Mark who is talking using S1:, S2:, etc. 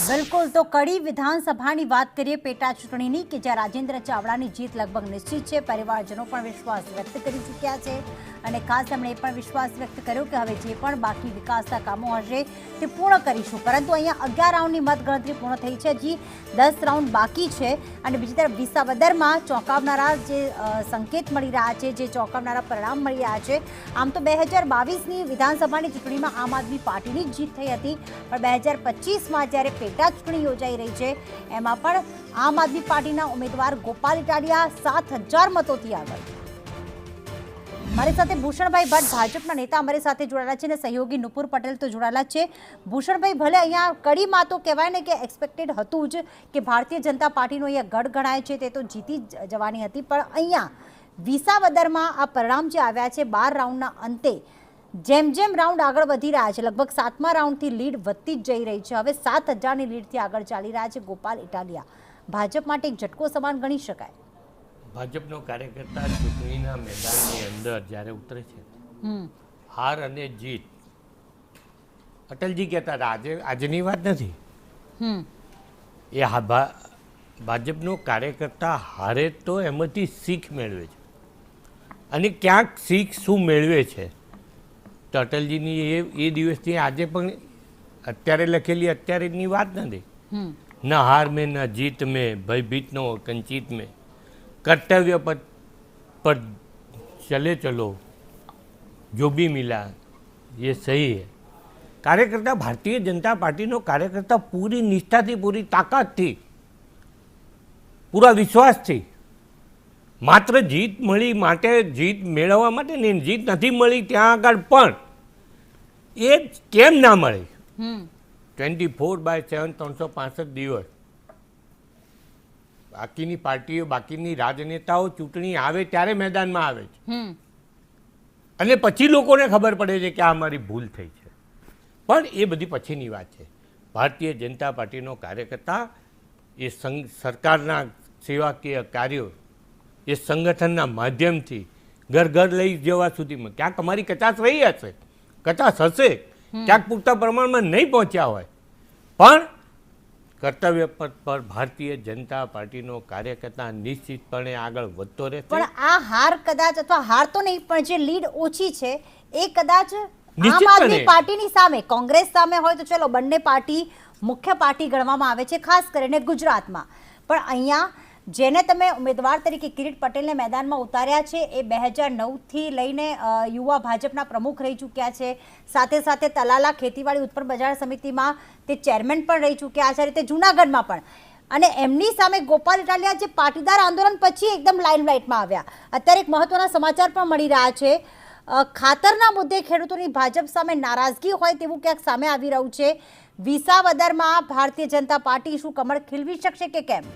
S1: બિલકુલ, તો કડી વિધાનસભાની વાત કરીએ પેટા ચૂંટણીની કે જ્યાં રાજેન્દ્ર ચાવડાની જીત લગભગ નિશ્ચિત છે. પરિવારજનો પણ વિશ્વાસ વ્યક્ત કરી ચૂક્યા છે અને ખાસ તેમણે એ પણ વિશ્વાસ વ્યક્ત કર્યો કે હવે જે પણ બાકી વિકાસના કામો હશે તે પૂર્ણ કરીશું. પરંતુ અહીંયા 11 રાઉન્ડની મતગણતરી પૂર્ણ થઈ છે, હજી 10 રાઉન્ડ બાકી છે. અને બીજી તરફ વિસાવદરમાં ચોંકાવનારા જે સંકેત મળી રહ્યા છે, જે ચોંકાવનારા પરિણામ મળી રહ્યા છે. આમ તો 2022ની વિધાનસભાની ચૂંટણીમાં આમ આદમી પાર્ટીની જ જીત થઈ હતી, પણ 2025માં જ્યારે પેટા ચૂંટણી યોજાઈ રહી છે એમાં પણ આમ આદમી પાર્ટીના ઉમેદવાર ગોપાલ ઇટાલિયા 7000 મતોથી આગળ. મારી સાથે ભૂષણભાઈ ભટ્ટ ભાજપના નેતા અમારી સાથે જોડાયેલા છે અને સહયોગી નુપુર પટેલ તો જોડાયેલા છે. ભૂષણભાઈ, ભલે અહીંયા કડીમાં તો કહેવાય ને કે એક્સપેક્ટેડ હતું જ કે ભારતીય જનતા પાર્ટીનો અહીંયા ગઢ ગણાય છે, તે તો જીતી જવાની હતી, પણ અહીંયા વિસાવદરમાં આ પરિણામ જે આવ્યા છે 12 રાઉન્ડના અંતે, જેમ જેમ રાઉન્ડ આગળ વધી રહ્યા છે, લગભગ 7મા રાઉન્ડથી લીડ વધતી જ જઈ રહી છે. હવે 7000ની લીડથી આગળ ચાલી રહ્યા છે ગોપાલ ઇટાલિયા. ભાજપ માટે એક ઝટકો સમાન ગણી શકાય.
S2: ભાજપનો કાર્યકર્તા ચૂંટણીના મેદાનની અંદર જ્યારે ઉતરે છે, હાર અને જીત, અટલજી કહેતા હતા આજની વાત નથી, એ ભાજપનો કાર્યકર્તા હારે તો એમાંથી શીખ મેળવે છે. અને ક્યાંક શીખ શું મેળવે છે તો અટલજીની એ દિવસથી આજે પણ અત્યારે લખેલી અત્યારેની વાત નથી. ન હાર મેં ન જીત મેં ભયભીત નો કંચિત મેં, કર્તવ્ય પર ચલે ચલો જો ભી મિલા ये सही है. કાર્યકર્તા, ભારતીય જનતા પાર્ટીનો કાર્યકર્તા પૂરી નિષ્ઠાથી, પૂરી તાકાતથી, પૂરા વિશ્વાસથી, માત્ર જીત મળી માટે, જીત મેળવવા માટે નહીં, જીત નથી મળી ત્યાં આગળ પણ એ કેમ ના મળે. 24/7 365 દિવસ બાકીની પાર્ટીઓ, બાકીની રાજનેતાઓ ચૂંટણી આવે ત્યારે મેદાનમાં આવે છે અને પછી લોકોને ખબર પડે છે કે આ અમારી ભૂલ થઈ છે. પણ એ બધી પછીની વાત છે. ભારતીય જનતા પાર્ટીનો કાર્યકર્તા એ સરકારના સેવાકીય કાર્યો, એ સંગઠનના માધ્યમથી ઘર ઘર લઈ જવા સુધીમાં ક્યાંક અમારી કચાશ રહી હશે, કચાશ હશે, ક્યાંક પૂરતા પ્રમાણમાં નહીં પહોંચ્યા હોય, પણ કર્તવ્ય પર ભારતીય જનતા પાર્ટીનો કાર્યકર્તા નિશ્ચિતપણે આગળ વધતો રહેશે.
S1: પણ આ હાર કદાચ, અથવા હાર તો નહીં, પણ જે લીડ ઓછી છે એ કદાચ આમ આદમી પાર્ટીની સામે, કોંગ્રેસ સામે હોય તો ચલો બંને પાર્ટી મુખ્ય પાર્ટી ગણવામાં આવે છે, ખાસ કરીને ગુજરાતમાં. પણ અહીંયા જેને તમે ઉમેદવાર તરીકે કિરીટ પટેલને મેદાનમાં ઉતાર્યા છે એ 2009થી લઈને યુવા ભાજપના પ્રમુખ રહી ચૂક્યા છે. સાથે સાથે તલાલા ખેતીવાડી ઉત્પન્ન બજાર સમિતિમાં તે ચેરમેન પણ રહી ચૂક્યા છે, રીતે જૂનાગઢમાં પણ. અને એમની સામે ગોપાલ ઇટાલિયા જે પાટીદાર આંદોલન પછી એકદમ લાઇમલાઇટમાં આવ્યા. અત્યારે એક મહત્વના સમાચાર પણ મળી રહ્યા છે, ખાતરના મુદ્દે ખેડૂતોની ભાજપ સામે નારાજગી હોય તેવું ક્યાંક સામે આવી રહ્યું છે. વિસાવદરમાં ભારતીય જનતા પાર્ટી શું કમળ ખીલવી શકશે કે કેમ?